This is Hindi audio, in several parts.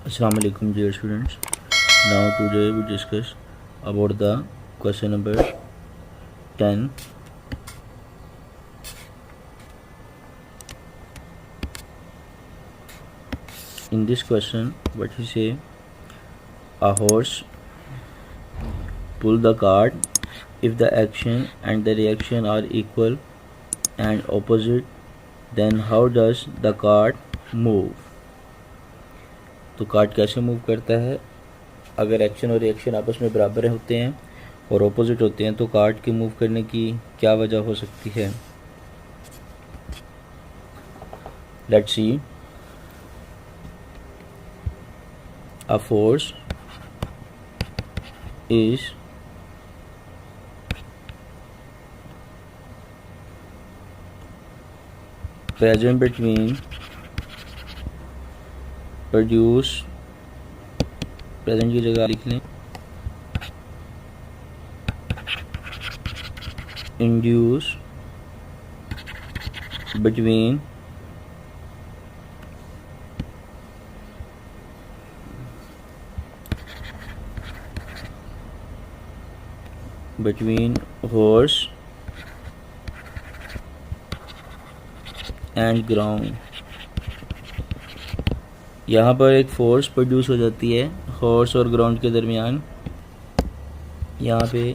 Assalamu alaikum dear students. Now today we discuss about the question number 10. In this question what he say, a horse pull the cart if the action and the reaction are equal and opposite, then how does the cart move? तो कार्ट कैसे मूव करता है? अगर एक्शन और रिएक्शन आपस में बराबर होते हैं और ऑपोजिट होते हैं तो कार्ट के मूव करने की क्या वजह हो सकती है? Let's see. A force is present between produce, present की जगह लिख लें, induce between horse and ground. यहाँ पर एक फोर्स प्रोड्यूस हो जाती है हॉर्स और ग्राउंड के दरमियान. यहाँ पे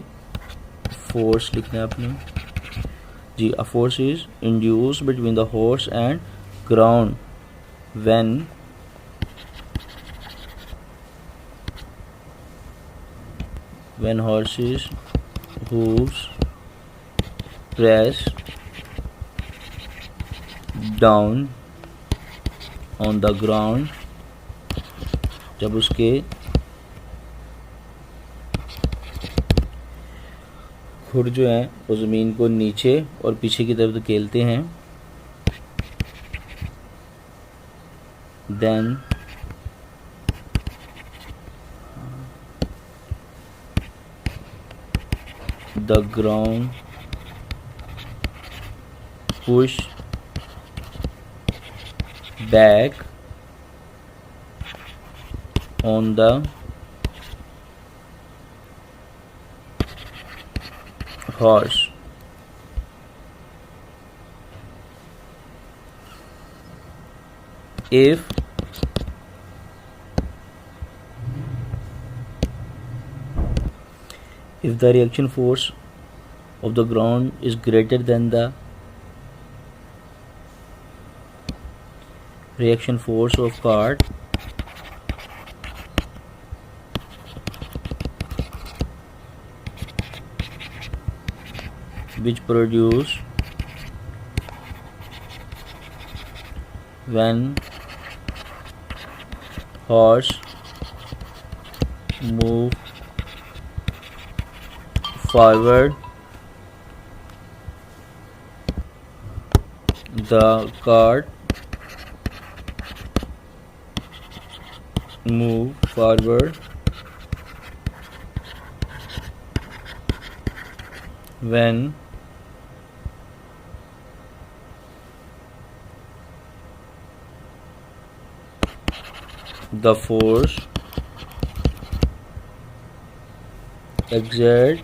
फोर्स लिखना है आपने जी. A force is induce between the horse and ground when horses hooves press down on the ground, जब उसके खुर जो हैं वो ज़मीन को नीचे और पीछे की तरफ धकेलते हैं, then the ground push back on the horse. If the reaction force of the ground is greater than the reaction force of cart, which produce when horse move forward, the cart move forward when the force exerted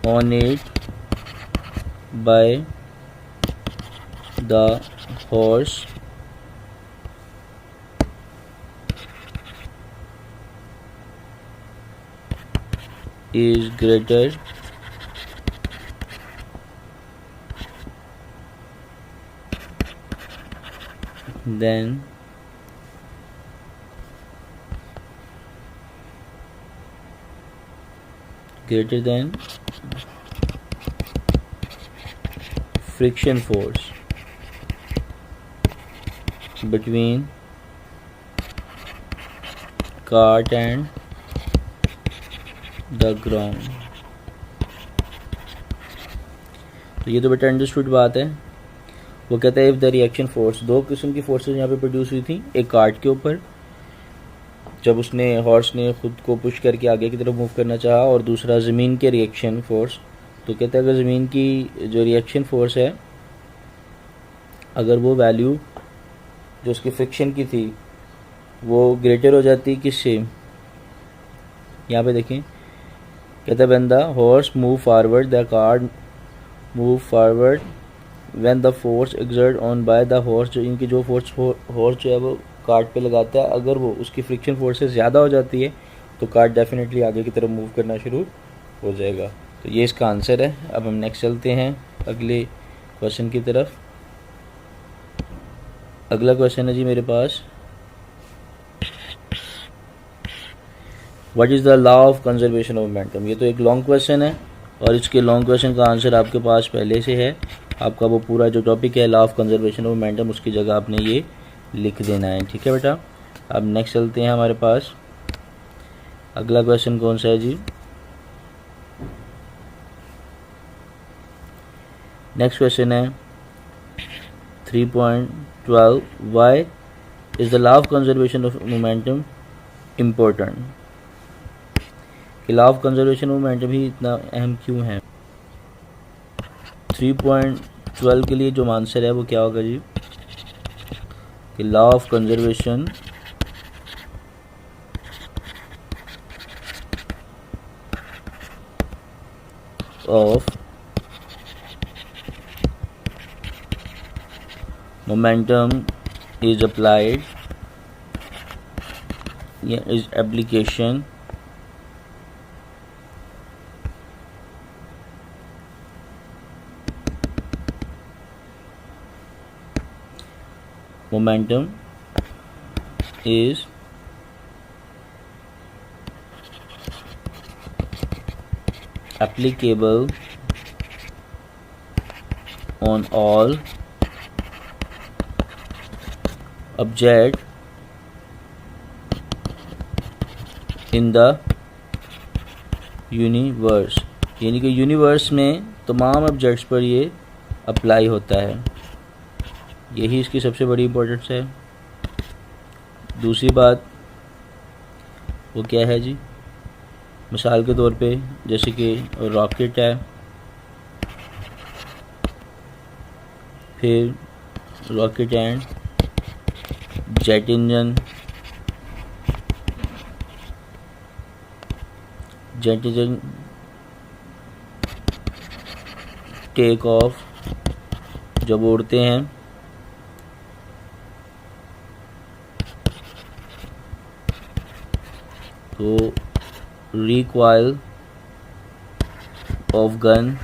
on it by the horse is greater than friction force between cart and the ground. तो ये तो बेटा अंडरस्टूड बात है. वो कहता है इफ द रिएक्शन फोर्स, दो किस्म की फोर्सेस यहाँ पे प्रोड्यूस हुई थी. एक कार्ट के ऊपर जब उसने हॉर्स ने खुद को पुश करके आगे की तरफ मूव करना चाहा, और दूसरा ज़मीन के रिएक्शन फोर्स. तो कहता है अगर ज़मीन की जो रिएक्शन फोर्स है अगर वो वैल्यू जो उसकी फ्रिक्शन की थी वो ग्रेटर हो जाती किससे, यहाँ पे देखें, कहता है when the horse move forward the card move forward when the force exert on by the horse, जो इनकी जो फोर्स हॉर्स जो है वो कार्ड पे लगाता है, अगर वो उसकी फ्रिक्शन फोर्स से ज़्यादा हो जाती है तो कार्ड डेफिनेटली आगे की तरफ मूव करना शुरू हो जाएगा। तो ये इसका आंसर है। अब हम नेक्स्ट चलते हैं अगले क्वेश्चन की तरफ। अगला क्वेश्चन है जी मेरे पास, what is the law of conservation of momentum. ये तो एक लॉन्ग क्वेश्चन है और इसके लॉन्ग क्वेश्चन का आंसर आपके पास पहले से है। आपका वो पूरा जो टॉपिक है law of conservation of momentum, उसकी जगह आपने ये लिख देना है, ठीक है बेटा। अब नेक्स्ट चलते हैं हमारे पास, अगला क्वेश्चन कौन सा है जी, नेक्स्ट क्वेश्चन है 3.12, why is the law of conservation of momentum important. कि law of conservation of momentum ही इतना अहम क्यों है। 3.12 के लिए जो आंसर है वो क्या होगा जी, कि law of conservation of momentum is applied, is application momentum is applicable on all object in the universe, यानी कि यूनिवर्स में तमाम ऑब्जेक्ट्स पर ये अप्लाई होता है। यही इसकी सबसे बड़ी इम्पोर्टेंस है। दूसरी बात वो क्या है जी, मिसाल के तौर पे जैसे कि रॉकेट है, फिर rocket and jet engine, jet engine take off जब उड़ते हैं तो रिकॉइल ऑफ गन,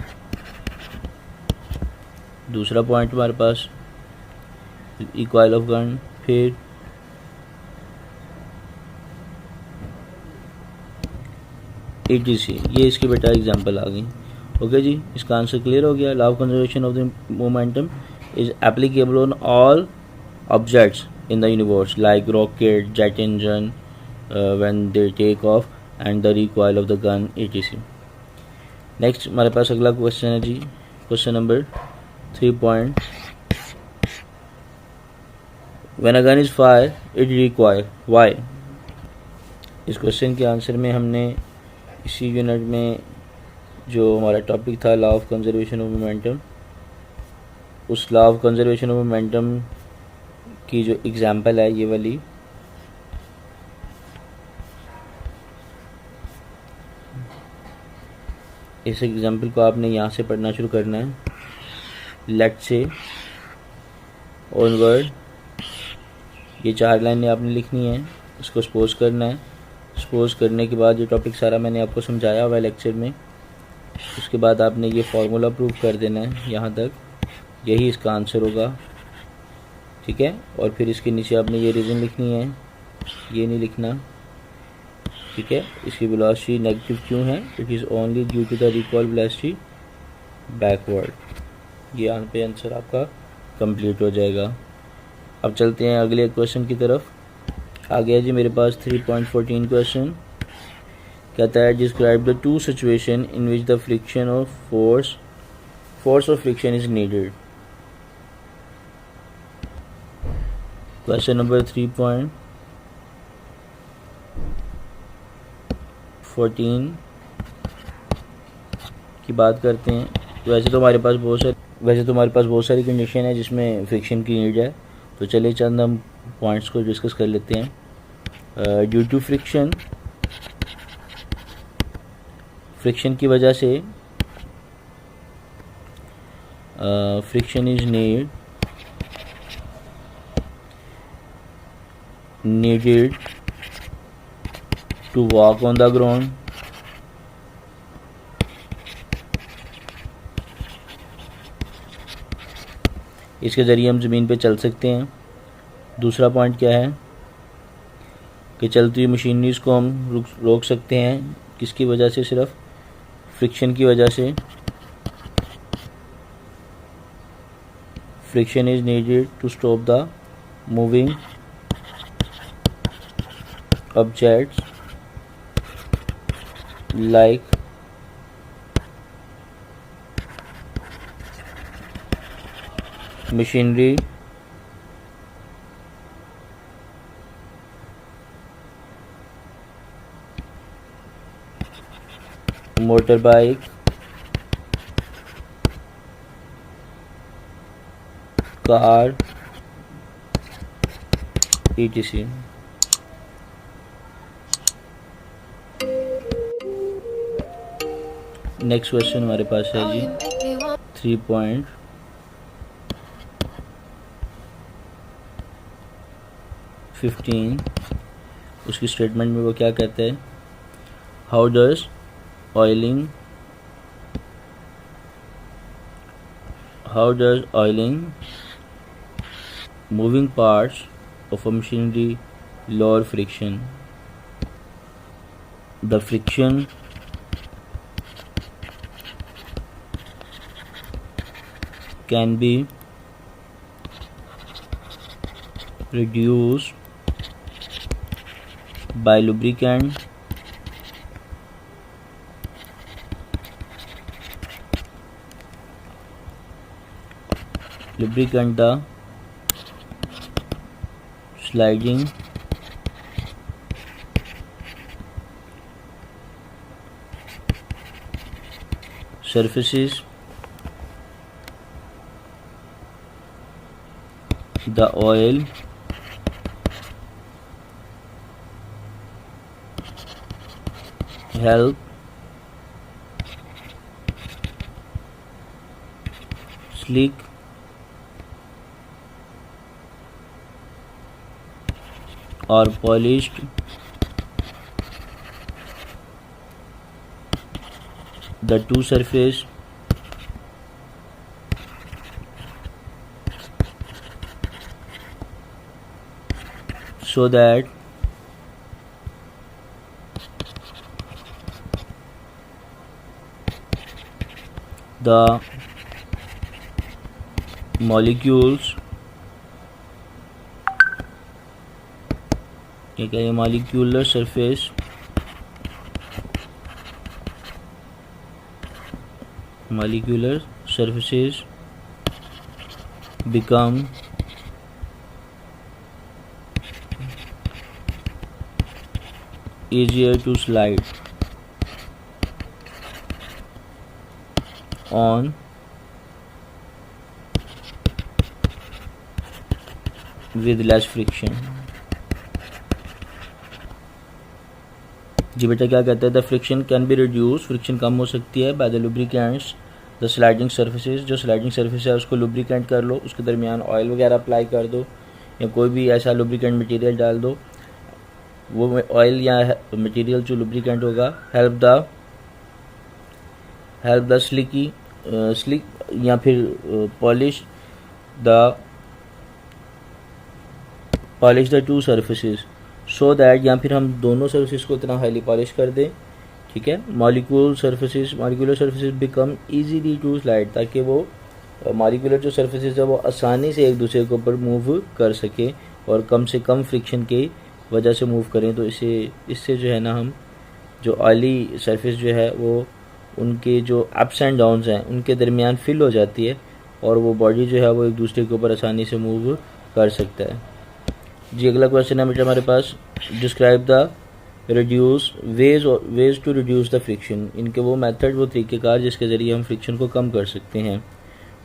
दूसरा पॉइंट हमारे पास रिकॉइल ऑफ गन, फिर ETC, ये इसकी बेटा एग्जांपल आ गई। ओके जी, इसका आंसर क्लियर हो गया। Law of conservation of the momentum is applicable on all objects in the universe like rocket, jet engine when they take off and the recoil of the gun ETC। Next हमारे पास अगला क्वेश्चन है जी, question number 3. When a gun is fired, it recoil. Why? इस क्वेश्चन के आंसर में हमने इसी यूनिट में जो हमारा टॉपिक था law of conservation of momentum, उस law of conservation of momentum की जो एग्जांपल है ये वाली, इस एग्जांपल को आपने यहाँ से पढ़ना शुरू करना है। लेट्स से ऑनवर्ड, ये 4 लाइनें आपने लिखनी है, इसको सपोज करना है। सपोज करने के बाद ये टॉपिक सारा मैंने आपको समझाया हुआ है लेक्चर में, उसके बाद आपने ये फार्मूला प्रूव कर देना है यहाँ तक, यही इसका आंसर होगा, ठीक है। और फिर इसके नीचे आपने ये रीज़न लिखनी है, ये नहीं लिखना, ठीक है। इसकी वेलोसिटी नेगेटिव क्यों है, it is only due to the recoil velocity backward. ये यहाँ पे आंसर आपका कंप्लीट हो जाएगा। अब चलते हैं अगले क्वेश्चन की तरफ। आ गया जी मेरे पास 3.14 क्वेश्चन, कहता है describe the 2 situation in which the friction of force of friction is needed. Question number 3.14 की बात करते हैं। वैसे तो हमारे पास बहुत सारे वैसे तो हमारे पास बहुत सारी कंडीशन है जिसमें फ्रिक्शन की नीड है, तो चलिए चंद हम पॉइंट्स को डिस्कस कर लेते हैं। ड्यू टू फ्रिक्शन की वजह से friction is needed to walk on the ground, इसके ज़रिए हम ज़मीन पे चल सकते हैं। दूसरा पॉइंट क्या है कि चलती हुई मशीनरीज को हम रोक सकते हैं, किसकी वजह से? सिर्फ फ्रिक्शन की वजह से। Friction is needed to stop the moving objects like machinery, motorbike, car, etc. Next question हमारे पास है जी 3.15। उसकी स्टेटमेंट में वो क्या कहते हैं? How does oiling moving parts of a machinery lower friction? The friction can be reduced by lubricant the sliding surfaces, the oil help slick or polished the two surface so that the molecules molecular surface molecular surfaces become easier to slide on with less friction। जी बेटा क्या कहता है? The friction can be reduce, friction कम हो सकती है by the lubricants the sliding surfaces, जो स्लाइडिंग सर्फेस है उसको लुब्रिकेंट कर लो, उसके दरमियान ऑयल वगैरह अप्लाई कर दो या कोई भी ऐसा लुब्रिकेंट मटेरियल डाल दो। वो ऑयल या मटेरियल जो लुब्रिकेंट होगा हेल्प द स्लिक या फिर polish the two surfaces so that, या फिर हम दोनों सर्फेस को इतना हाईली पॉलिश कर दें, ठीक है, molecular surfaces become easily to slide, ताकि वो मॉलिक्यूलर जो सर्फेसेस है वो आसानी से एक दूसरे के ऊपर मूव कर सके और कम से कम फ्रिक्शन की वजह से मूव करें। तो इससे जो है ना, हम जो ऑयली सरफेस जो है वो उनके जो अप्स एंड डाउन्स हैं उनके दरमियान फिल हो जाती है और वो बॉडी जो है वो एक दूसरे के ऊपर आसानी से मूव कर सकता है। जी अगला क्वेश्चन है बेटा हमारे पास, describe the ways to reduce the friction. इनके वो मेथड, वो तरीक़ेकार जिसके ज़रिए हम फ्रिक्शन को कम कर सकते हैं।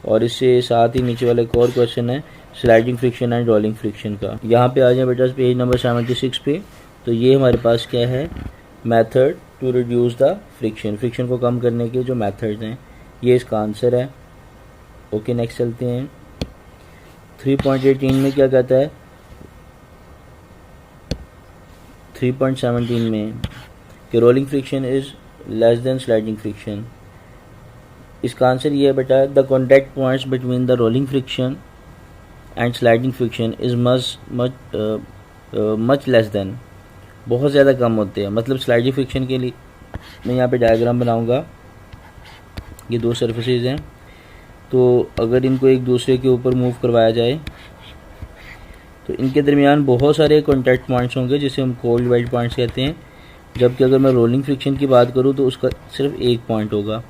और इससे साथ ही नीचे वाला एक और क्वेश्चन है sliding friction and rolling friction का। यहाँ पे आ जाए बेटा पेज नंबर 76 पे। तो ये हमारे पास क्या है, method to reduce the friction, friction को कम करने के जो मेथड्स हैं, ये इसका आंसर है। ओके नेक्स्ट चलते हैं। 3.18 में क्या कहता है, 3.17 में कि rolling friction is less then sliding friction. इसका आंसर ये है बेटा, the contact points between the rolling friction and sliding friction is much less then, बहुत ज़्यादा कम होते हैं। मतलब स्लाइडिंग फ्रिक्शन के लिए मैं यहाँ पे डायग्राम बनाऊंगा। ये दो सर्फेसेज हैं, तो अगर इनको एक दूसरे के ऊपर मूव करवाया जाए तो इनके दरमियान बहुत सारे कॉन्टैक्ट पॉइंट्स होंगे जिसे हम कोल्ड वेल्ड पॉइंट्स कहते हैं। जबकि अगर मैं रोलिंग फ्रिक्शन की बात करूँ तो उसका सिर्फ एक पॉइंट होगा,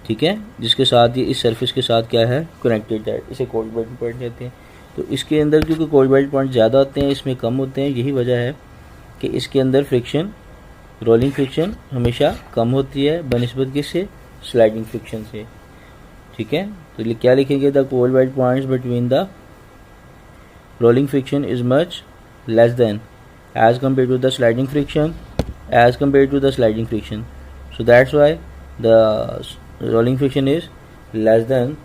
ठीक है, जिसके साथ ये इस सरफेस के साथ क्या है, कनेक्टेड है। इसे कोल्ड वेल्ड पॉइंट कहते हैं। तो इसके अंदर क्योंकि कोल्ड वेल्ड पॉइंट ज़्यादा होते हैं, इसमें कम होते हैं, यही वजह है कि इसके अंदर फ्रिक्शन, रोलिंग फ्रिक्शन हमेशा कम होती है बनिस्बत किससे, स्लाइडिंग फ्रिक्शन से, ठीक है। तो क्या लिखेंगे, the cold weld points between the rolling friction is much less than as compare to the sliding friction, as compare to the sliding friction. So that's why the rolling friction is less than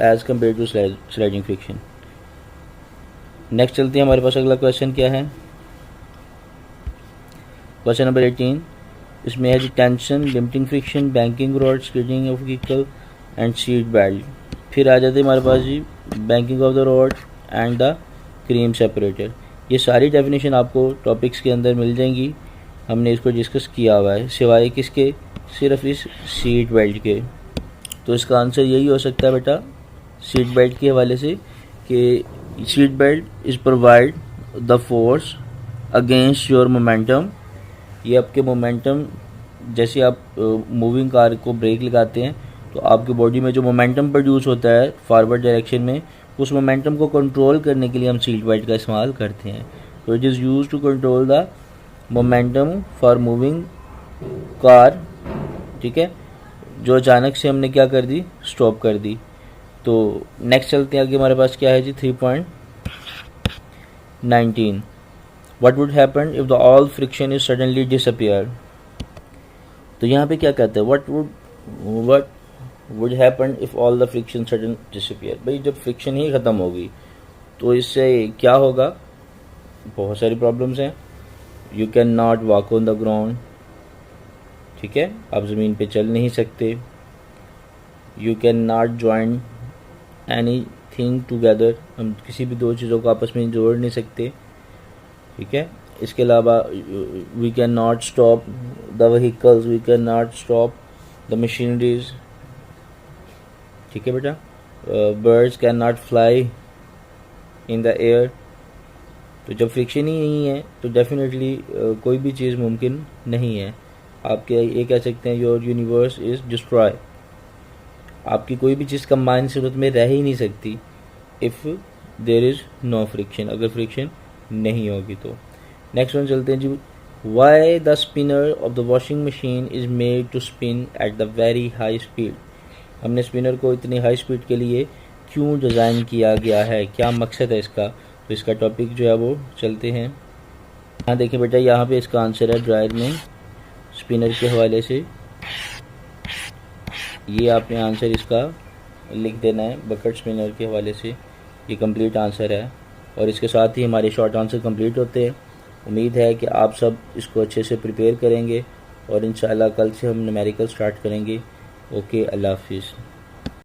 as compare to sliding friction. Next चलते हैं, हमारे पास अगला क्वेश्चन क्या है, क्वेश्चन नंबर 18। इसमें है जी tension, limiting friction, banking road, skidding of vehicle and seat belt. फिर आ जाते हैं हमारे पास जी banking of the road and the cream separator. ये सारी डेफिनेशन आपको टॉपिक्स के अंदर मिल जाएंगी, हमने इसको डिस्कस किया हुआ है, सिवाय किसके, सिर्फ इस सीट बेल्ट के। तो इसका आंसर यही हो सकता है बेटा सीट बेल्ट के हवाले से कि seat belt is provide the force against your momentum. ये आपके मोमेंटम, जैसे आप मूविंग कार को ब्रेक लगाते हैं तो आपकी बॉडी में जो मोमेंटम प्रोड्यूस होता है फॉरवर्ड डायरेक्शन में, उस मोमेंटम को कंट्रोल करने के लिए हम सीट बेल्ट का इस्तेमाल करते हैं। तो it is use to control the momentum for moving car, ठीक है, जो अचानक से हमने क्या कर दी, स्टॉप कर दी। तो नेक्स्ट चलते हैं आगे, हमारे पास क्या है जी 3.19। What would happen if the all friction is suddenly disappear? तो यहाँ पे क्या कहते हैं, what would happen if all the friction suddenly disappear? भाई जब फ्रिक्शन ही ख़त्म होगी तो इससे क्या होगा, बहुत सारी प्रॉब्लम्स हैं। You cannot walk on the ground, ठीक है, आप ज़मीन पे चल नहीं सकते। You cannot join anything together, हम किसी भी दो चीज़ों को आपस में जोड़ नहीं सकते, ठीक है। इसके अलावा we can not stop the vehicles, we can not stop the machineries, ठीक है बेटा। Birds can not fly in the air. तो जब फ्रिक्शन ही नहीं है तो डेफिनेटली कोई भी चीज़ मुमकिन नहीं है। आपके ये कह सकते हैं योर यूनिवर्स इज़ डिस्ट्रॉय, आपकी कोई भी चीज़ कंबाइन सूरत में रह ही नहीं सकती if there is no friction, अगर फ्रिक्शन नहीं होगी तो। नेक्स्ट वन चलते हैं जी, why the spinner of the washing machine is made to spin at the very high speed. हमने स्पिनर को इतनी हाई स्पीड के लिए क्यों डिज़ाइन किया गया है, क्या मकसद है इसका। तो इसका टॉपिक जो है वो चलते हैं। यहाँ देखिए बेटा, यहाँ पे इसका आंसर है ड्रायर में स्पिनर के हवाले से। ये आपने आंसर इसका लिख देना है बकेट स्पिनर के हवाले से, ये कंप्लीट आंसर है। और इसके साथ ही हमारे शॉर्ट आंसर कंप्लीट होते हैं। उम्मीद है कि आप सब इसको अच्छे से प्रिपेयर करेंगे और इंशाल्लाह कल से हम न्यूमेरिकल स्टार्ट करेंगे। ओके, अल्लाह हाफिज़।